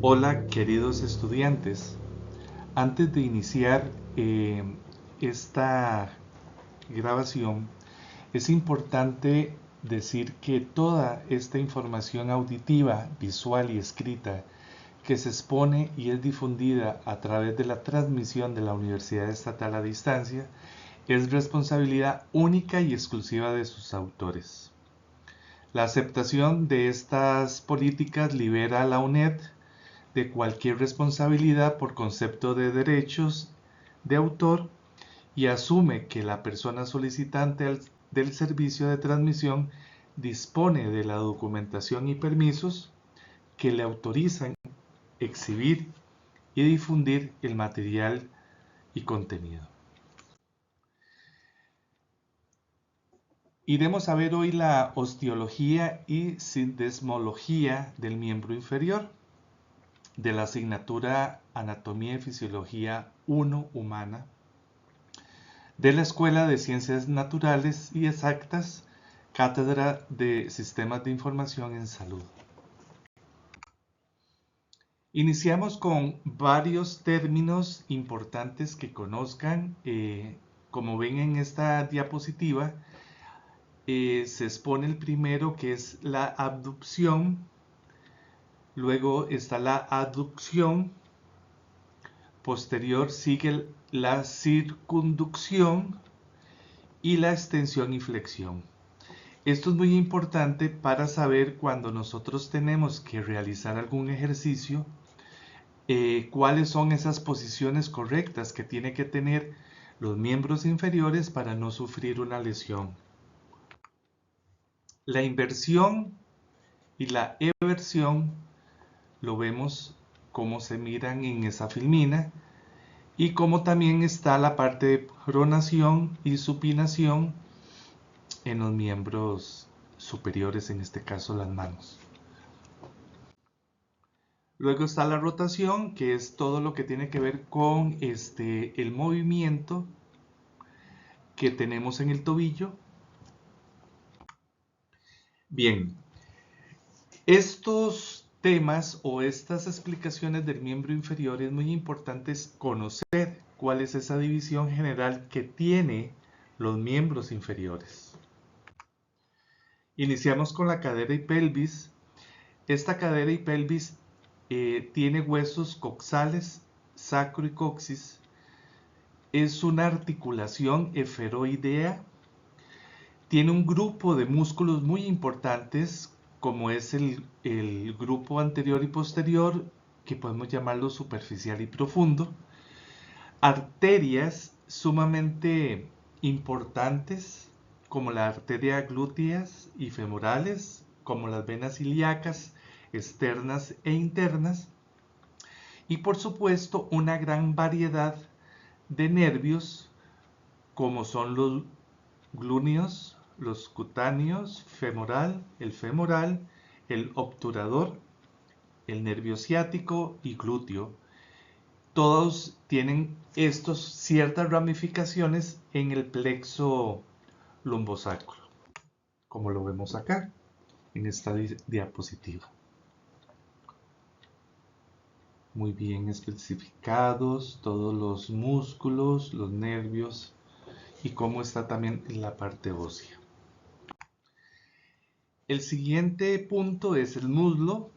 Hola queridos estudiantes, antes de iniciar esta grabación es importante decir que toda esta información auditiva, visual y escrita que se expone y es difundida a través de la transmisión de la Universidad Estatal a Distancia es responsabilidad única y exclusiva de sus autores. La aceptación de estas políticas libera a la UNED de cualquier responsabilidad por concepto de derechos de autor y asume que la persona solicitante del servicio de transmisión dispone de la documentación y permisos que le autorizan exhibir y difundir el material y contenido. Iremos a ver hoy la osteología y sindesmología del miembro inferior de la asignatura Anatomía y Fisiología 1 Humana de la Escuela de Ciencias Naturales y Exactas, Cátedra de Sistemas de Información en Salud. Iniciamos con varios términos importantes que conozcan. Como ven en esta diapositiva, se expone el primero, que es la abducción. Luego está la aducción. Posterior sigue la circunducción y la extensión y flexión. Esto es muy importante para saber cuando nosotros tenemos que realizar algún ejercicio, cuáles son esas posiciones correctas que tiene que tener los miembros inferiores para no sufrir una lesión. La inversión y la eversión lo vemos cómo se miran en esa filmina, y como también está la parte de pronación y supinación en los miembros superiores, en este caso las manos. Luego está la rotación, que es todo lo que tiene que ver con el movimiento que tenemos en el tobillo. Bien, estos temas o estas explicaciones del miembro inferior es muy importante conocer cuál es esa división general que tiene los miembros inferiores. Iniciamos con la cadera y pelvis. Esta cadera y pelvis tiene huesos coxales, sacro y coxis. Es una articulación esferoidea. Tiene un grupo de músculos muy importantes, como es el grupo anterior y posterior, que podemos llamarlo superficial y profundo. Arterias sumamente importantes, como la arteria glúteas y femorales, como las venas ilíacas, externas e internas. Y por supuesto, una gran variedad de nervios, como son los glúneos, los cutáneos, el femoral, el obturador, el nervio ciático y glúteo. Todos tienen ciertas ramificaciones en el plexo lumbosacro, como lo vemos acá en esta diapositiva. Muy bien especificados todos los músculos, los nervios y cómo está también la parte ósea. El siguiente punto es el muslo,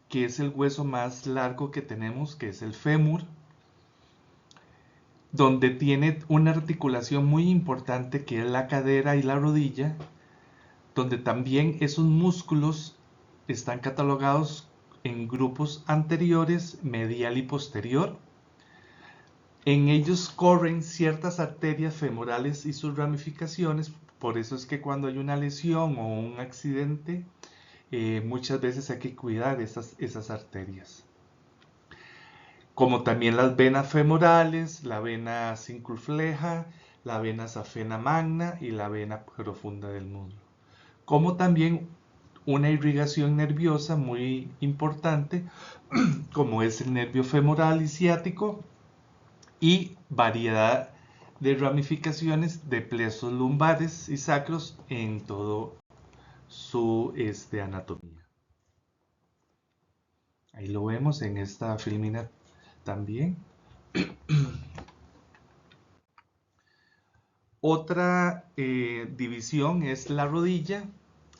que es el hueso más largo que tenemos, que es el fémur, donde tiene una articulación muy importante que es la cadera y la rodilla, donde también esos músculos están catalogados en grupos anteriores, medial y posterior. En ellos corren ciertas arterias femorales y sus ramificaciones, por eso es que cuando hay una lesión o un accidente, muchas veces hay que cuidar esas arterias. Como también las venas femorales, la vena sincrofleja, la vena safena magna y la vena profunda del muslo. Como también una irrigación nerviosa muy importante, como es el nervio femoral y ciático, y variedad de ramificaciones de plexos lumbares y sacros en todo su anatomía. Ahí lo vemos en esta filmina también. Otra división es la rodilla.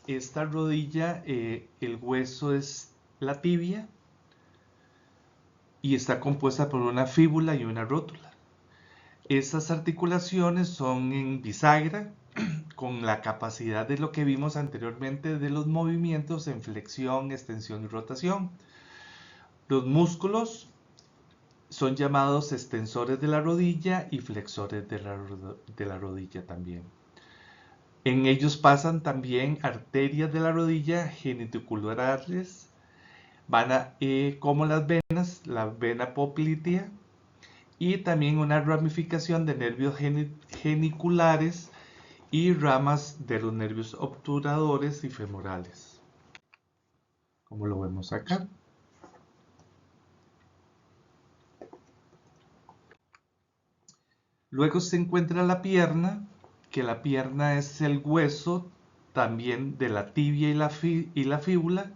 Esta rodilla, el hueso es la tibia y está compuesta por una fíbula y una rótula. Estas articulaciones son en bisagra, con la capacidad de lo que vimos anteriormente de los movimientos en flexión, extensión y rotación. Los músculos son llamados extensores de la rodilla y flexores de la rodilla también. En ellos pasan también arterias de la rodilla genicululares, como las venas, la vena poplitea, y también una ramificación de nervios geniculares y ramas de los nervios obturadores y femorales, como lo vemos acá. Luego se encuentra la pierna, que la pierna es el hueso también de la tibia y la fíbula.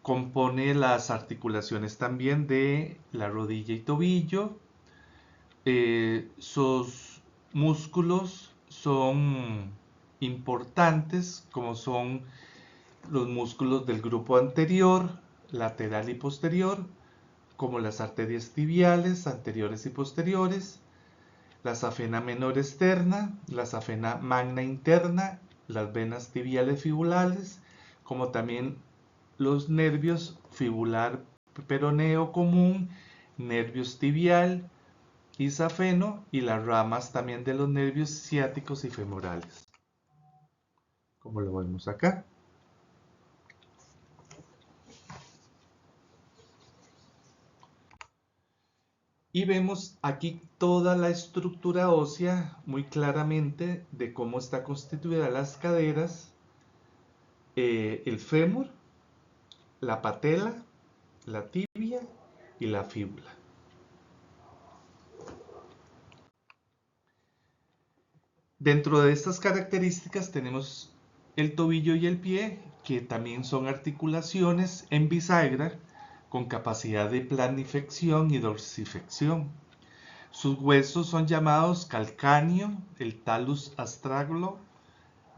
Compone las articulaciones también de la rodilla y tobillo. Sus músculos son importantes, como son los músculos del grupo anterior, lateral y posterior, como las arterias tibiales, anteriores y posteriores, la safena menor externa, la safena magna interna, las venas tibiales fibulares, como también los nervios fibular peroneo común, nervios tibial y safeno, y las ramas también de los nervios ciáticos y femorales, como lo vemos acá. Y vemos aquí toda la estructura ósea muy claramente de cómo está constituida las caderas, el fémur, la patela, la tibia y la fíbula. Dentro de estas características tenemos el tobillo y el pie, que también son articulaciones en bisagra con capacidad de planiflexión y dorsiflexión. Sus huesos son llamados calcáneo, el talus astrago,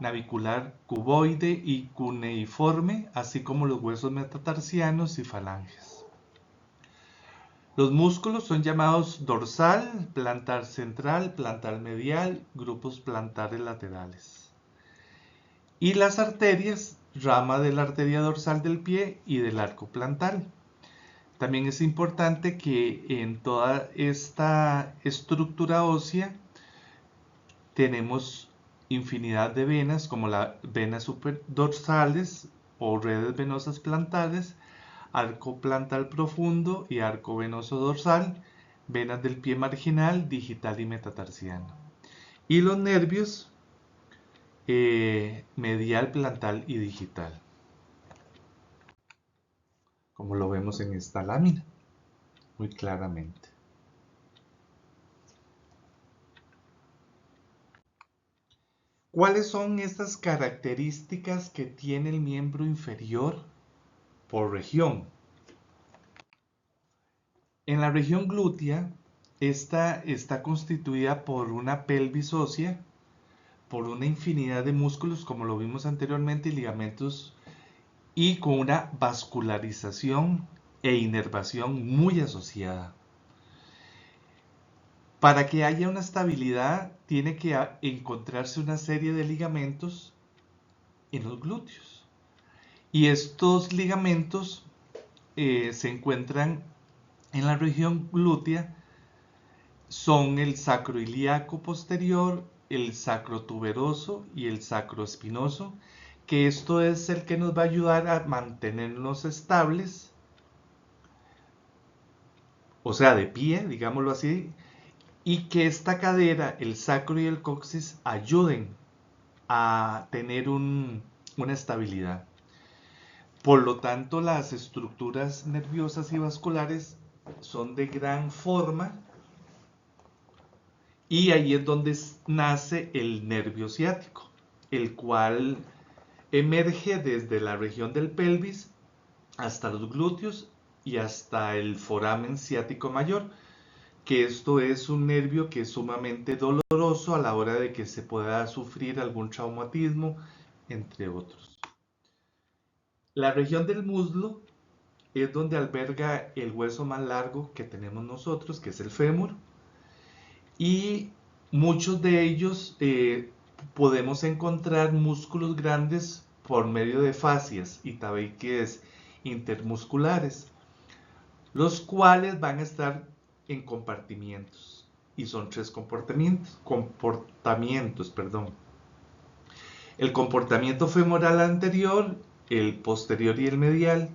navicular cuboide y cuneiforme, así como los huesos metatarsianos y falanges. Los músculos son llamados dorsal, plantar central, plantar medial, grupos plantares laterales. Y las arterias, rama de la arteria dorsal del pie y del arco plantar. También es importante que en toda esta estructura ósea tenemos infinidad de venas, como las venas superdorsales o redes venosas plantares, arco plantar profundo y arco venoso dorsal, venas del pie marginal, digital y metatarsiano. Y los nervios medial, plantar y digital, como lo vemos en esta lámina, muy claramente. ¿Cuáles son estas características que tiene el miembro inferior por región? En la región glútea, esta está constituida por una pelvis ósea, por una infinidad de músculos, como lo vimos anteriormente, y ligamentos, y con una vascularización e inervación muy asociada. Para que haya una estabilidad, tiene que encontrarse una serie de ligamentos en los glúteos. Y estos ligamentos se encuentran en la región glútea, son el sacroiliaco posterior, el sacrotuberoso y el sacroespinoso, que esto es el que nos va a ayudar a mantenernos estables, o sea, de pie, digámoslo así, y que esta cadera, el sacro y el coxis, ayuden a tener una estabilidad. Por lo tanto, las estructuras nerviosas y vasculares son de gran forma, y ahí es donde nace el nervio ciático, el cual emerge desde la región del pelvis hasta los glúteos y hasta el foramen ciático mayor, que esto es un nervio que es sumamente doloroso a la hora de que se pueda sufrir algún traumatismo, entre otros. La región del muslo es donde alberga el hueso más largo que tenemos nosotros, que es el fémur, y muchos de ellos podemos encontrar músculos grandes por medio de fascias y tabiques intermusculares, los cuales van a estar en compartimientos, y son tres comportamientos, perdón. El comportamiento femoral anterior, el posterior y el medial,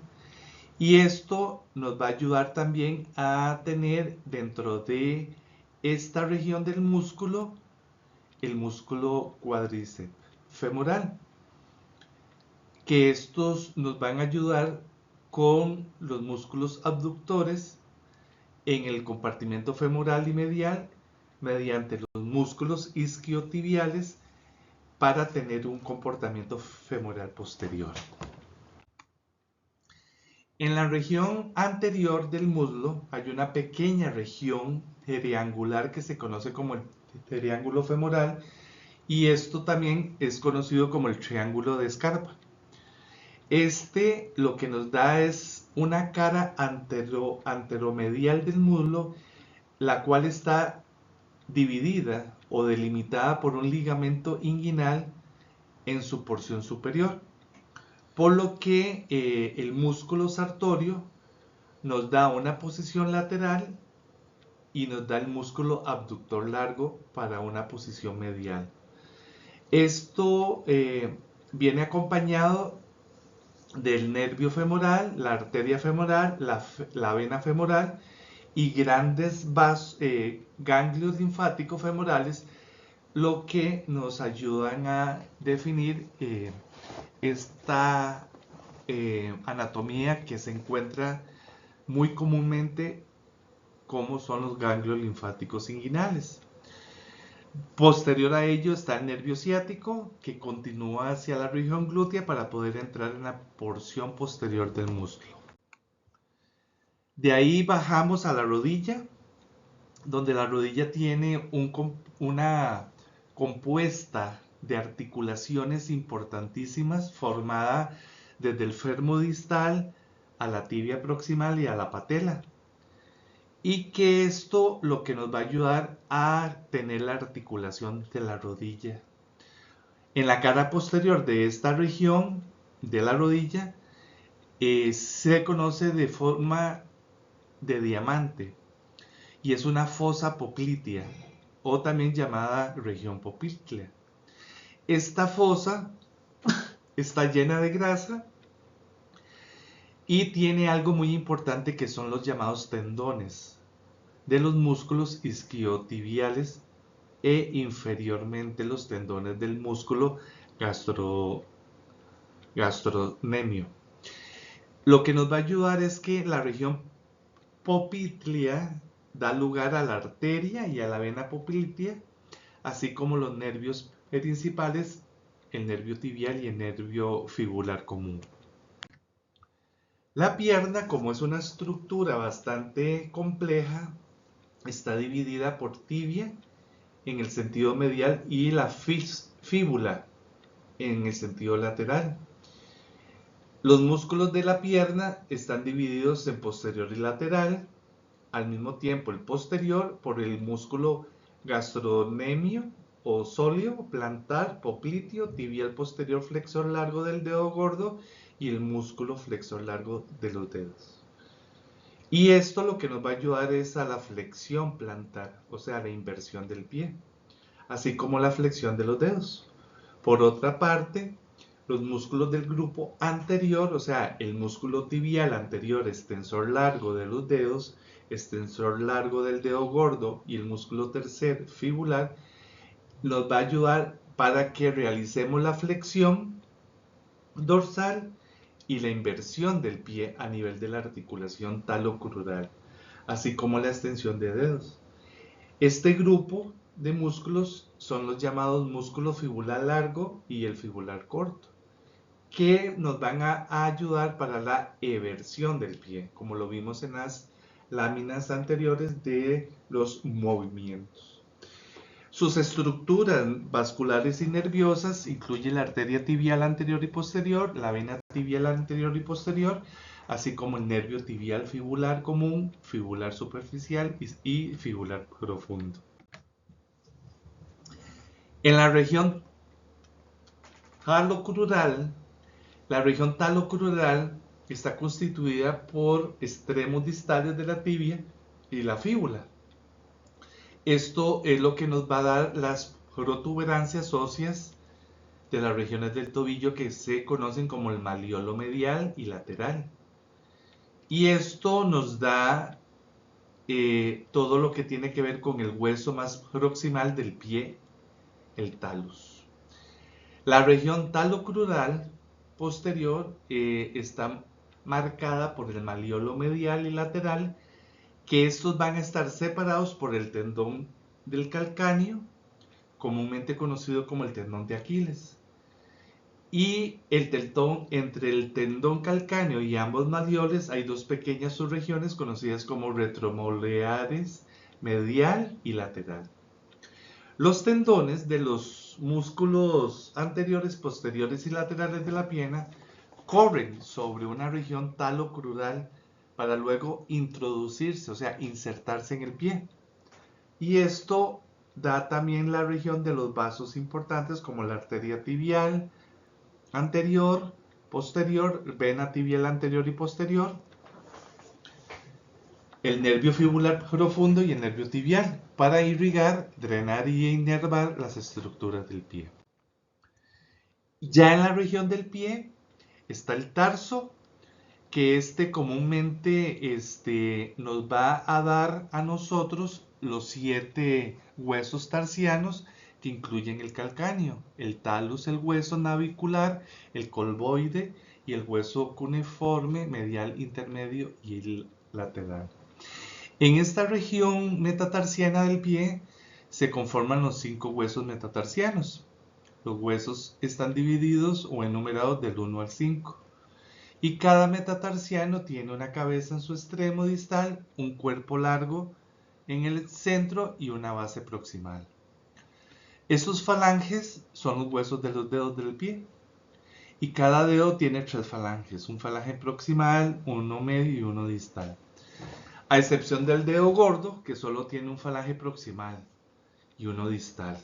y esto nos va a ayudar también a tener dentro de esta región del músculo el músculo cuádriceps femoral, que estos nos van a ayudar con los músculos abductores en el compartimento femoral y medial mediante los músculos isquiotibiales para tener un comportamiento femoral posterior. En la región anterior del muslo hay una pequeña región triangular que se conoce como el triángulo femoral, y esto también es conocido como el triángulo de Scarpa. Este lo que nos da es una cara anteromedial del muslo, la cual está dividida o delimitada por un ligamento inguinal en su porción superior, por lo que el músculo sartorio nos da una posición lateral y nos da el músculo abductor largo para una posición medial. Esto viene acompañado del nervio femoral, la arteria femoral, la vena femoral y grandes ganglios linfáticos femorales, lo que nos ayudan a definir esta anatomía que se encuentra muy comúnmente como son los ganglios linfáticos inguinales. Posterior a ello está el nervio ciático, que continúa hacia la región glútea para poder entrar en la porción posterior del músculo. De ahí bajamos a la rodilla, donde la rodilla tiene una compuesta de articulaciones importantísimas formada desde el fémur distal a la tibia proximal y a la patela, y que esto lo que nos va a ayudar a tener la articulación de la rodilla. En la cara posterior de esta región de la rodilla se conoce de forma de diamante, y es una fosa poplitea, o también llamada región poplitea. Esta fosa está llena de grasa y tiene algo muy importante, que son los llamados tendones de los músculos isquiotibiales e inferiormente los tendones del músculo gastrocnemio. Lo que nos va a ayudar es que la región poplitea da lugar a la arteria y a la vena poplitea, así como los nervios principales, el nervio tibial y el nervio fibular común. La pierna, como es una estructura bastante compleja, está dividida por tibia en el sentido medial y la fíbula en el sentido lateral. Los músculos de la pierna están divididos en posterior y lateral. Al mismo tiempo, el posterior por el músculo gastrocnemio o sóleo, plantar, popliteo, tibial posterior, flexor largo del dedo gordo y el músculo flexor largo de los dedos. Y esto lo que nos va a ayudar es a la flexión plantar, o sea, la inversión del pie, así como la flexión de los dedos. Por otra parte, los músculos del grupo anterior, o sea, el músculo tibial anterior, extensor largo de los dedos, extensor largo del dedo gordo y el músculo tercer fibular, nos va a ayudar para que realicemos la flexión dorsal y la inversión del pie a nivel de la articulación talocrural, así como la extensión de dedos. Este grupo de músculos son los llamados músculo fibular largo y el fibular corto. que nos van a ayudar para la eversión del pie, como lo vimos en las láminas anteriores de los movimientos. Sus estructuras vasculares y nerviosas incluyen la arteria tibial anterior y posterior, la vena tibial anterior y posterior, así como el nervio tibial fibular común, fibular superficial y fibular profundo. En la región talocrural, la región talocrural está constituida por extremos distales de la tibia y la fíbula. Esto es lo que nos va a dar las protuberancias óseas de las regiones del tobillo que se conocen como el maliolo medial y lateral. Y esto nos da todo lo que tiene que ver con el hueso más proximal del pie, el talus. La región talocrural posterior está marcada por el maliolo medial y lateral, que estos van a estar separados por el tendón del calcáneo, comúnmente conocido como el tendón de Aquiles. Y entre el tendón calcáneo y ambos malioles hay dos pequeñas subregiones conocidas como retromolares medial y lateral. Los tendones de los músculos anteriores, posteriores y laterales de la pierna corren sobre una región talocrural para luego introducirse, o sea, insertarse en el pie. Y esto da también la región de los vasos importantes como la arteria tibial anterior, posterior, vena tibial anterior y posterior, el nervio fibular profundo y el nervio tibial para irrigar, drenar y inervar las estructuras del pie. Ya en la región del pie está el tarso, que comúnmente nos va a dar a nosotros los 7 huesos tarsianos que incluyen el calcáneo, el talus, el hueso navicular, el colboide y el hueso cuneiforme medial intermedio y el lateral. En esta región metatarsiana del pie se conforman los 5 huesos metatarsianos. Los huesos están divididos o enumerados del 1 al 5. Y cada metatarsiano tiene una cabeza en su extremo distal, un cuerpo largo en el centro y una base proximal. Estos falanges son los huesos de los dedos del pie. Y cada dedo tiene 3 falanges, un falange proximal, uno medio y uno distal. A excepción del dedo gordo, que solo tiene un falange proximal y uno distal.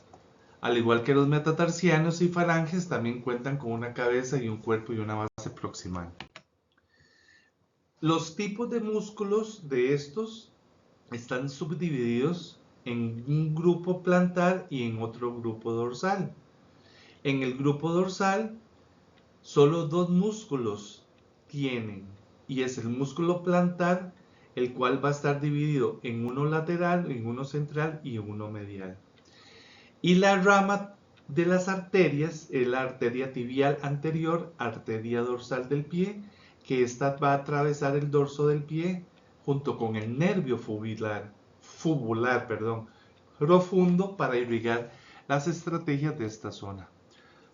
Al igual que los metatarsianos y falanges, también cuentan con una cabeza y un cuerpo y una base proximal. Los tipos de músculos de estos están subdivididos en un grupo plantar y en otro grupo dorsal. En el grupo dorsal, solo 2 músculos tienen, y es el músculo plantar, el cual va a estar dividido en uno lateral, en uno central y en uno medial. Y la rama de las arterias es la arteria tibial anterior, arteria dorsal del pie, que esta va a atravesar el dorso del pie junto con el nervio fubular, profundo para irrigar las estrategias de esta zona.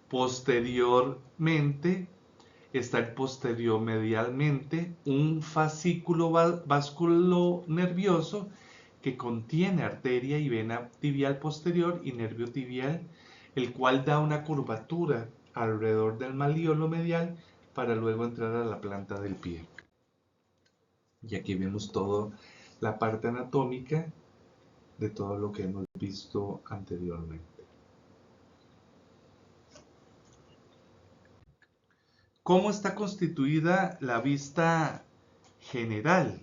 Posteriormente está el posterior medialmente, un fascículo vasculo nervioso que contiene arteria y vena tibial posterior y nervio tibial, el cual da una curvatura alrededor del maliolo medial para luego entrar a la planta del pie. Y aquí vemos toda la parte anatómica de todo lo que hemos visto anteriormente. ¿Cómo está constituida la vista general?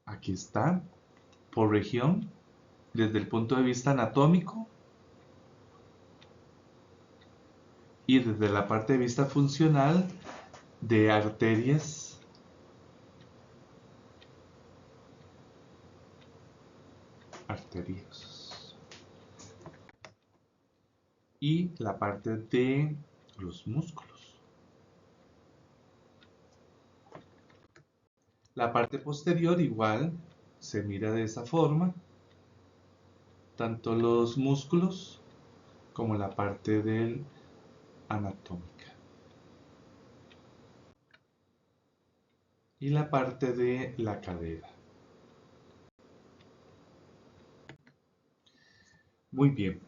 Aquí está, por región, desde el punto de vista anatómico y desde la parte de vista funcional de arterias, y la parte de los músculos. La parte posterior igual se mira de esa forma, tanto los músculos como la parte del anatómica. Y la parte de la cadera. Muy bien.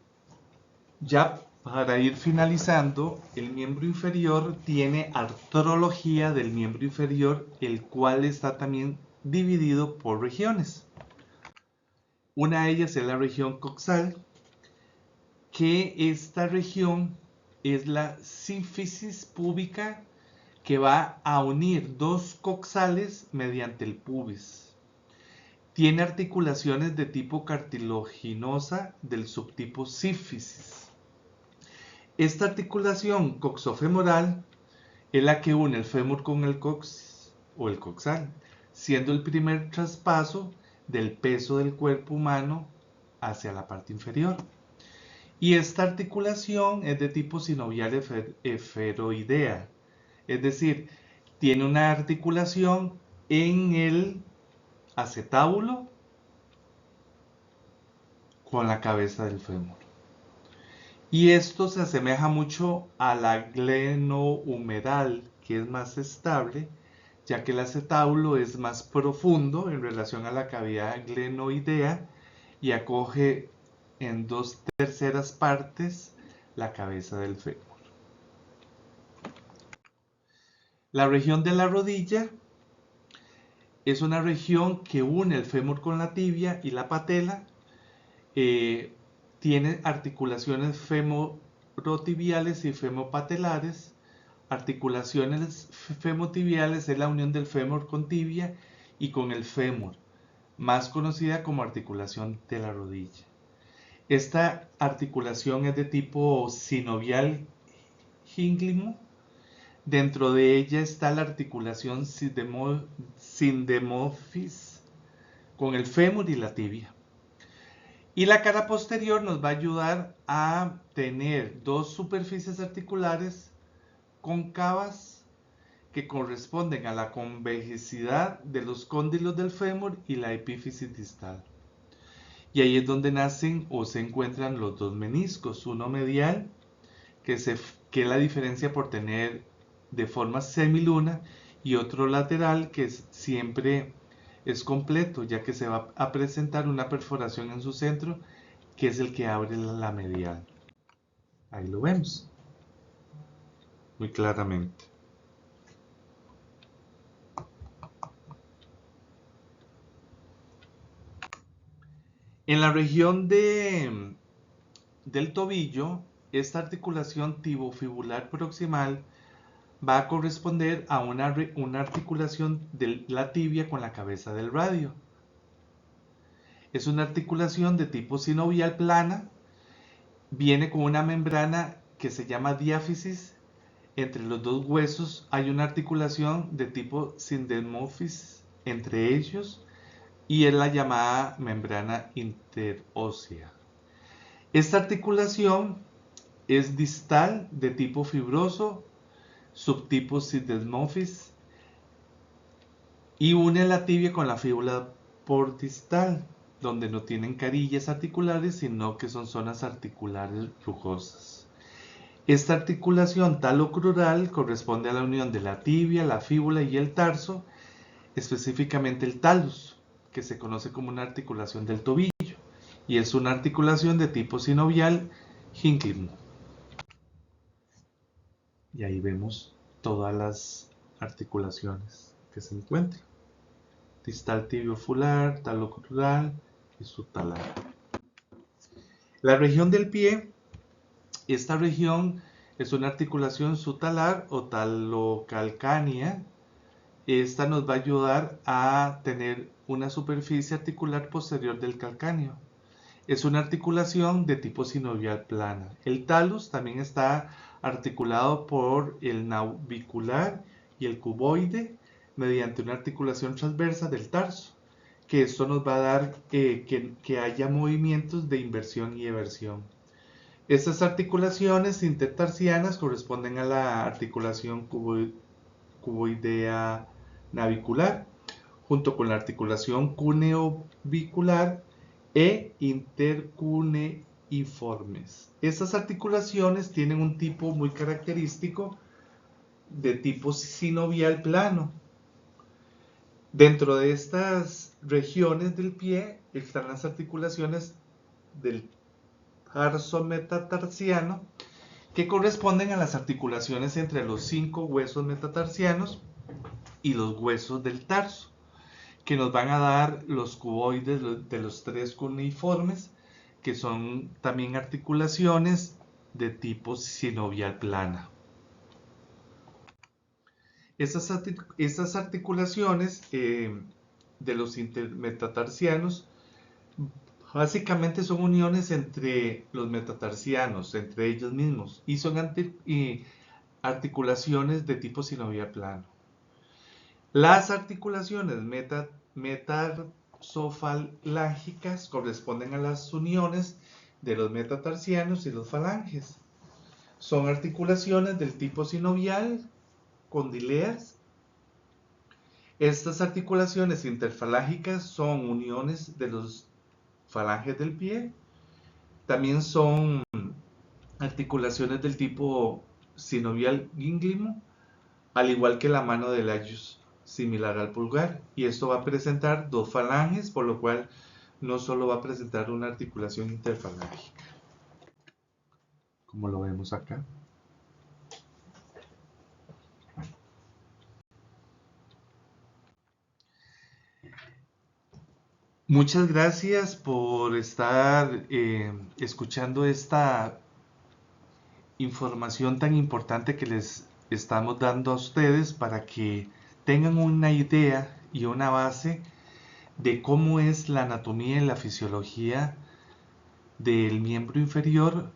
Ya para ir finalizando, el miembro inferior tiene artrología del miembro inferior, el cual está también dividido por regiones. Una de ellas es la región coxal, que esta región es la sínfisis púbica que va a unir dos coxales mediante el pubis. Tiene articulaciones de tipo cartilaginosa del subtipo sínfisis. Esta articulación coxofemoral es la que une el fémur con el coxis o el coxal, siendo el primer traspaso del peso del cuerpo humano hacia la parte inferior. Y esta articulación es de tipo sinovial esferoidea, es decir, tiene una articulación en el acetábulo con la cabeza del fémur. Y esto se asemeja mucho a la glenohumeral, que es más estable, ya que el acetábulo es más profundo en relación a la cavidad glenoidea y acoge en 2/3 partes la cabeza del fémur. La región de la rodilla es una región que une el fémur con la tibia y la patela. Tiene articulaciones femorotibiales y femopatelares. Articulaciones femotibiales es la unión del fémur con tibia y con el fémur, más conocida como articulación de la rodilla. Esta articulación es de tipo sinovial gínglimo. Dentro de ella está la articulación syndemophysis con el fémur y la tibia. Y la cara posterior nos va a ayudar a tener dos superficies articulares cóncavas que corresponden a la convexidad de los cóndilos del fémur y la epífisis distal. Y ahí es donde nacen o se encuentran los dos meniscos, uno medial, que es la diferencia por tener de forma semiluna, y otro lateral, que siempre es completo, ya que se va a presentar una perforación en su centro, que es el que abre la medial. Ahí lo vemos muy claramente. En la región del tobillo, esta articulación tibofibular proximal va a corresponder a una articulación de la tibia con la cabeza del radio. Es una articulación de tipo sinovial plana, viene con una membrana que se llama diáfisis. Entre los dos huesos hay una articulación de tipo sindemófisis entre ellos y es la llamada membrana interósea. Esta articulación es distal de tipo fibroso, subtipo sindemófisis, y une la tibia con la fíbula pordistal, donde no tienen carillas articulares, sino que son zonas articulares rugosas. Esta articulación talocrural corresponde a la unión de la tibia, la fíbula y el tarso, específicamente el talus, que se conoce como una articulación del tobillo, y es una articulación de tipo sinovial gínglimo. Y ahí vemos todas las articulaciones que se encuentran: distal tibiofular, talocrural y subtalar. La región del pie, esta región es una articulación subtalar o talocalcánea. Esta nos va a ayudar a tener una superficie articular posterior del calcáneo. Es una articulación de tipo sinovial plana. El talus también está articulado por el navicular y el cuboide mediante una articulación transversa del tarso, que esto nos va a dar que haya movimientos de inversión y eversión. Estas articulaciones intertarsianas corresponden a la articulación cuboidea navicular, junto con la articulación cuneovicular e intercuneovicular. cuneiformes. Estas articulaciones tienen un tipo muy característico de tipo sinovial plano. Dentro de estas regiones del pie están las articulaciones del tarso metatarsiano, que corresponden a las articulaciones entre los 5 huesos metatarsianos y los huesos del tarso, que nos van a dar los cuboides de los 3 cuneiformes, que son también articulaciones de tipo sinovial plana. Estas articulaciones de los intermetatarsianos básicamente son uniones entre los metatarsianos, entre ellos mismos, y son articulaciones de tipo sinovial plano. Las articulaciones metatarsofalángicas corresponden a las uniones de los metatarsianos y los falanges. Son articulaciones del tipo sinovial, condileas. Estas articulaciones interfalángicas son uniones de los falanges del pie. También son articulaciones del tipo sinovial gínglimo, al igual que la mano del Laïus, similar al pulgar. Y esto va a presentar 2 falanges, por lo cual no solo va a presentar una articulación interfalángica, como lo vemos acá. Muchas gracias por estar escuchando esta información tan importante que les estamos dando a ustedes para que tengan una idea y una base de cómo es la anatomía y la fisiología del miembro inferior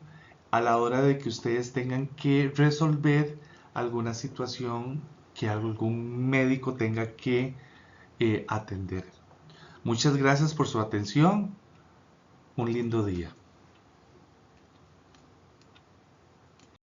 a la hora de que ustedes tengan que resolver alguna situación que algún médico tenga que atender. Muchas gracias por su atención. Un lindo día.